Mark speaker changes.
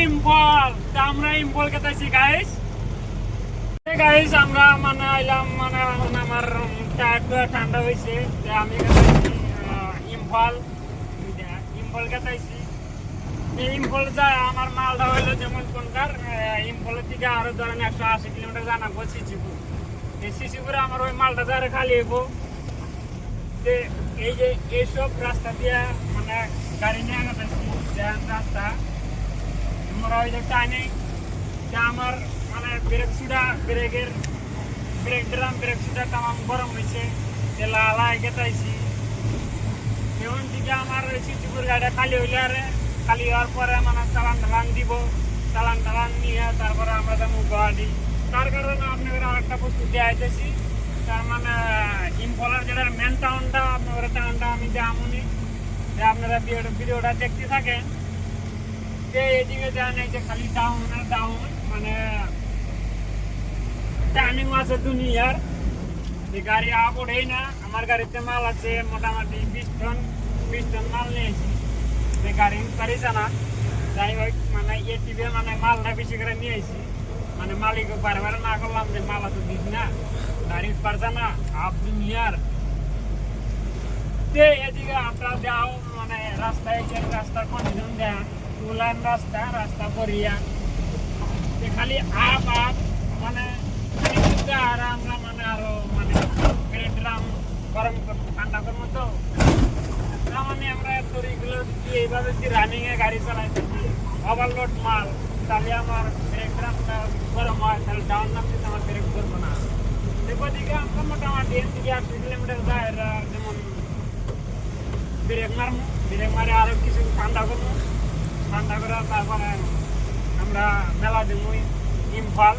Speaker 1: ইম্ফল তা আমরা ইম্ফল কেতাছি গাইস আমরা মানে আইলাম মানে আমার একটু ঠান্ডা হয়েছে যে আমি কেতাইছি ইম্ফল কেতাইছি ইম্ফল যায় আমার মালটা হইলো যেমন কোনকার ইম্ফলের দিকে আরো ধরেন 180 কিলোমিটার জানাবো সিসিপুর এই সিসিপুরে আমার ওই মালটা যারে খালি হইব এই যে এইসব রাস্তা দিয়ে মানে গাড়ি নিয়ে গেছি রাস্তা আমরা ওই যে টাইনে আমার মানে ব্রেক ড্রাম ব্রেক সুটা তামাম গরম হয়েছে লালাই গেতাইছি এখন দিকে আমার সিসিপুর গাড়িটা খালি হইলে আরে খালি হওয়ার পরে মানে চালান ঢালান দিব চালান ঢালান নিয়ে তারপরে আমরা যাবো গুয়াহাটি তার কারণে আপনাদের আর একটা বস্তু দিয়ে আইতেছি তার মানে ইম্ফলের যেটা মেন টাউনটা আপনাদের টাউনটা আমি যামনি যে আপনারা ভিডিওটা দেখতে থাকেন যে এদিকে যান এই যে খালি ডাউন আর ডাউন মানে টার্নিং আছে দুনিয়ার যে গাড়ি পড়েই না আমার গাড়িতে মাল আছে মোটামুটি 20 টন মাল নিয়েছি যে গাড়ি পারিছে না যাই হোক মানে এটিভে মানে মালটা বেশি করে নিয়েছি মানে মালিক বারবার না করলাম যে মাল তো দিস না গাড়ি পারছে না দুনিয়ার এদিকে আপনারা যাও মানে রাস্তার কন্ডিশন দেন টুলান রাস্তা বরিয়া খালি আপ মানে আর আমরা মানে আরো মানে ড্রাম গরম ঠান্ডা করবো তো মানে আমরা তরিগুলো এইভাবে যদি রানিং এ গাড়ি চালাইতেছি ওভারলোড মাল তাহলে আমার ব্রেক ড্রামটা গরম হয় তাহলে ডাউন নামতে আমার ব্রেক করবো না এদিকে আমরা মোটামুটি 80 কিলোমিটার যায় যেমন ব্রেক মারে আরো কিছু ঠান্ডা করবো ঠান্ডা করে তারপরে আমরা মেলা দেবো ইম্ফল